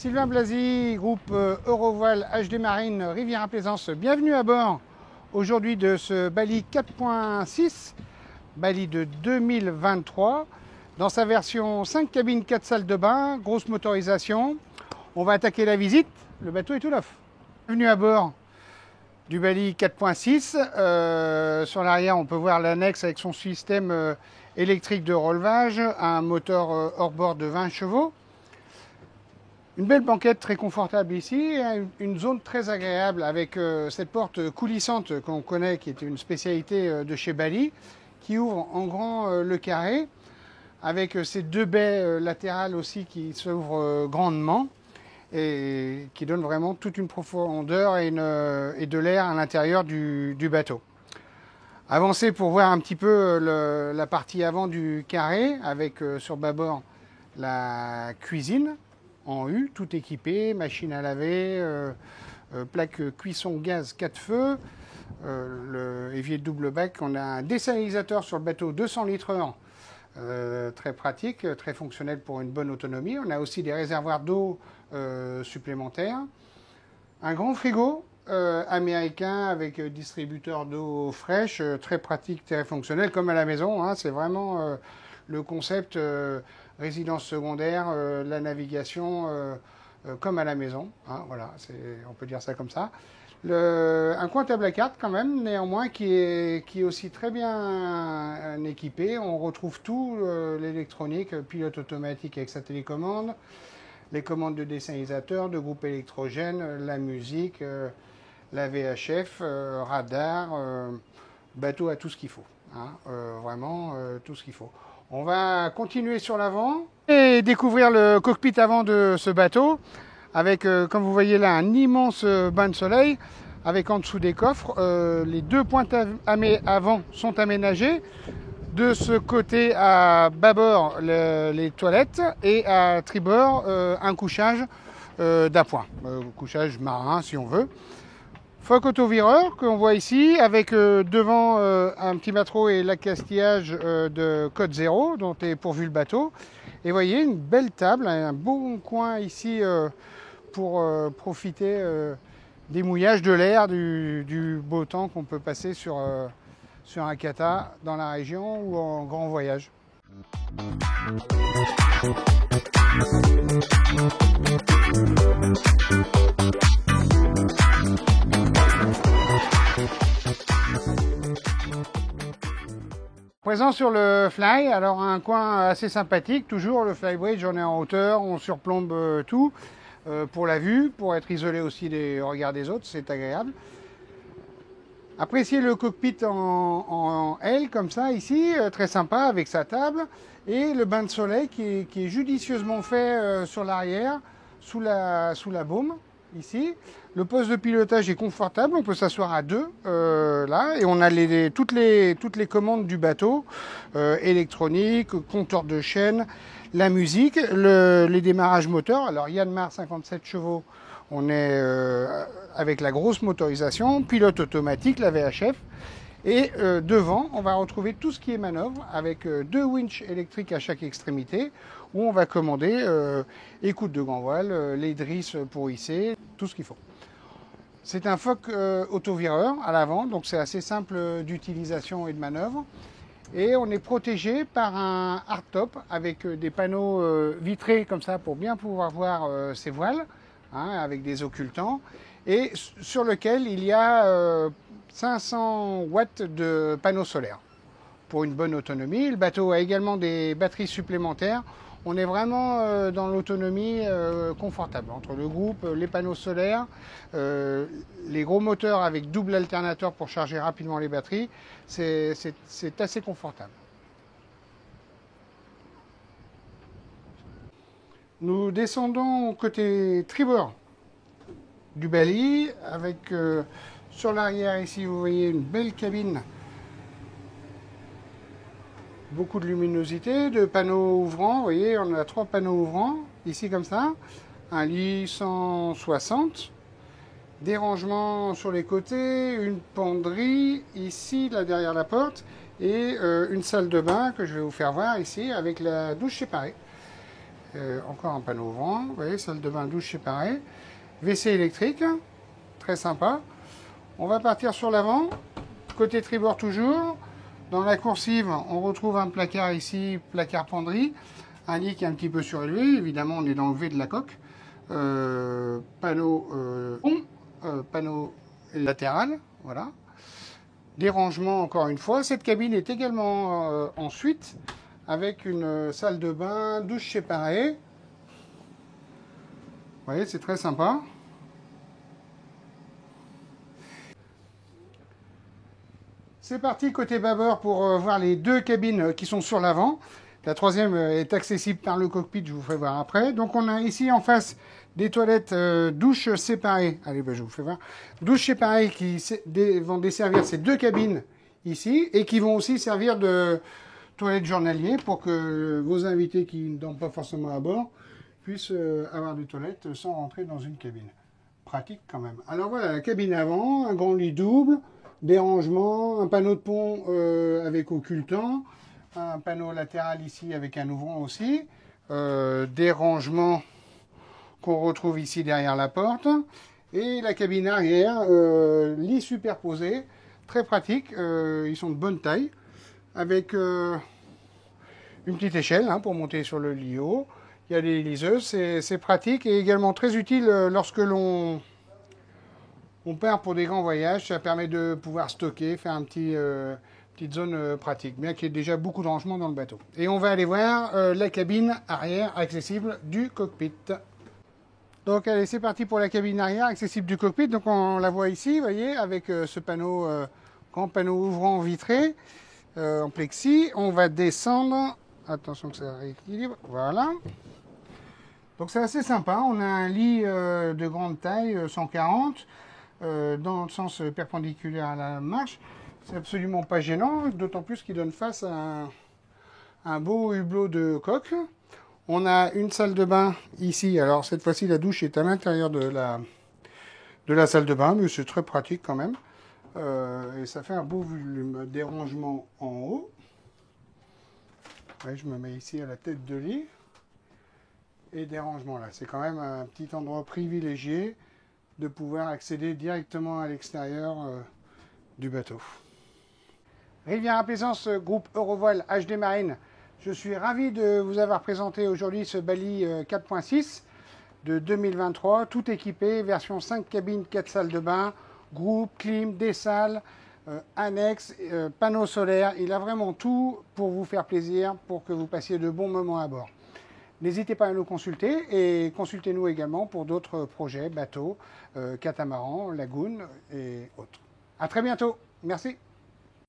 Sylvain Blasi, groupe Eurovoile HD Marine Riviera Plaisance. Bienvenue à bord aujourd'hui de ce Bali 4.6, Bali de 2023, dans sa version 5 cabines, 4 salles de bain, grosse motorisation. On va attaquer la visite, le bateau est tout neuf. Bienvenue à bord du Bali 4.6. Sur l'arrière, on peut voir l'annexe avec son système électrique de relevage, un moteur hors-bord de 20 chevaux. Une belle banquette très confortable ici, une zone très agréable avec cette porte coulissante qu'on connaît, qui était une spécialité de chez Bali, qui ouvre en grand le carré, avec ces deux baies latérales aussi qui s'ouvrent grandement et qui donnent vraiment toute une profondeur et de l'air à l'intérieur du bateau. Avancez pour voir un petit peu la partie avant du carré, avec sur bâbord la cuisine en U, tout équipé, machine à laver, plaque cuisson gaz 4 feux, le évier de double bac. On a un désalinisateur sur le bateau 200 litres an, très pratique, très fonctionnel pour une bonne autonomie. On a aussi des réservoirs d'eau supplémentaires. Un grand frigo américain avec distributeur d'eau fraîche, très pratique, très fonctionnel, comme à la maison. Hein. C'est vraiment le concept résidence secondaire, la navigation comme à la maison. Hein, voilà, on peut dire ça comme ça. Un coin table à cartes quand même, néanmoins, qui est aussi très bien équipé. On retrouve tout, l'électronique, pilote automatique avec sa télécommande, les commandes de dessalinisateur, de groupe électrogène, la musique, la VHF, radar, bateau a tout ce qu'il faut. Hein, vraiment tout ce qu'il faut. On va continuer sur l'avant et découvrir le cockpit avant de ce bateau avec, comme vous voyez là, un immense bain de soleil avec en dessous des coffres. Les deux pointes avant sont aménagées. De ce côté, à bâbord, les toilettes et à tribord, un couchage d'appoint, couchage marin si on veut. Foc autovireur qu'on voit ici avec devant un petit mâtro et l'accastillage de code 0 dont est pourvu le bateau. Et vous voyez une belle table, un bon coin ici pour profiter des mouillages de l'air, du beau temps qu'on peut passer sur un kata dans la région ou en grand voyage. Présent sur le fly, alors un coin assez sympathique, toujours le flybridge, on est en hauteur, on surplombe tout pour la vue, pour être isolé aussi des regards des autres, c'est agréable. Appréciez le cockpit en L comme ça ici, très sympa avec sa table et le bain de soleil qui est judicieusement fait sur l'arrière, sous la baume ici. Le poste de pilotage est confortable, on peut s'asseoir à deux là et on a toutes les commandes du bateau, électronique, compteur de chaîne, la musique, les démarrages moteurs. Alors Yanmar 57 chevaux, on est avec la grosse motorisation, pilote automatique, la VHF. Et devant, on va retrouver tout ce qui est manœuvre avec deux winches électriques à chaque extrémité où on va commander écoute de grand voile, les drisses pour hisser, tout ce qu'il faut. C'est un foc autovireur à l'avant, donc c'est assez simple d'utilisation et de manœuvre. Et on est protégé par un hardtop avec des panneaux vitrés comme ça pour bien pouvoir voir ses voiles, hein, avec des occultants, et sur lequel il y a 500 watts de panneaux solaires pour une bonne autonomie. Le bateau a également des batteries supplémentaires. On est vraiment dans l'autonomie confortable entre le groupe, les panneaux solaires, les gros moteurs avec double alternateur pour charger rapidement les batteries. C'est assez confortable. Nous descendons côté tribord du Bali avec sur l'arrière ici vous voyez une belle cabine. Beaucoup de luminosité, de panneaux ouvrants, vous voyez, on a 3 panneaux ouvrants, ici comme ça, un lit 160, des rangements sur les côtés, une penderie ici, là derrière la porte, et une salle de bain que je vais vous faire voir ici avec la douche séparée. Encore un panneau ouvrant, vous voyez, salle de bain, douche séparée. WC électrique, très sympa. On va partir sur l'avant, côté tribord toujours. Dans la coursive, on retrouve un placard ici, placard penderie. Un lit qui est un petit peu surélevé, évidemment on est dans le V de la coque. Panneau latéral, voilà. Des rangements encore une fois. Cette cabine est également en suite avec une salle de bain, douche séparée. Vous voyez, c'est très sympa. C'est parti côté bâbord pour voir les deux cabines qui sont sur l'avant. La troisième est accessible par le cockpit, je vous ferai voir après. Donc on a ici en face des toilettes douches séparées. Allez, je vous fais voir. Douches séparées qui vont desservir ces deux cabines ici et qui vont aussi servir de toilettes journaliers pour que vos invités qui ne dorment pas forcément à bord puissent avoir des toilettes sans rentrer dans une cabine. Pratique quand même. Alors voilà, la cabine avant, un grand lit double, des rangements, un panneau de pont avec occultant, un panneau latéral ici avec un ouvrant aussi, des rangements qu'on retrouve ici derrière la porte, et la cabine arrière, lit superposé, très pratique, ils sont de bonne taille, avec une petite échelle pour monter sur le lit haut. Il y a des liseuses, c'est pratique et également très utile lorsque l'on part pour des grands voyages. Ça permet de pouvoir stocker, faire un petite zone pratique, bien qu'il y ait déjà beaucoup de rangements dans le bateau. Et on va aller voir la cabine arrière accessible du cockpit. Donc allez, c'est parti pour la cabine arrière accessible du cockpit. Donc on la voit ici, vous voyez, avec ce panneau, grand panneau ouvrant vitré en plexi. On va descendre. Attention que ça rééquilibre. Voilà. Donc c'est assez sympa. On a un lit de grande taille, 140, dans le sens perpendiculaire à la marche. C'est absolument pas gênant, d'autant plus qu'il donne face à un beau hublot de coque. On a une salle de bain ici. Alors cette fois-ci, la douche est à l'intérieur de la salle de bain, mais c'est très pratique quand même. Et ça fait un beau volume. Des rangements en haut. Ouais, je me mets ici à la tête de lit. Et des rangements là. C'est quand même un petit endroit privilégié de pouvoir accéder directement à l'extérieur du bateau. Riviera Plaisance, groupe Eurovoile HD Marine. Je suis ravi de vous avoir présenté aujourd'hui ce Bali 4.6 de 2023, tout équipé, version 5 cabines, 4 salles de bain, groupe, clim, des salles, annexe, panneaux solaires. Il a vraiment tout pour vous faire plaisir, pour que vous passiez de bons moments à bord. N'hésitez pas à nous consulter et consultez-nous également pour d'autres projets, bateaux, catamarans, lagoons et autres. À très bientôt. Merci.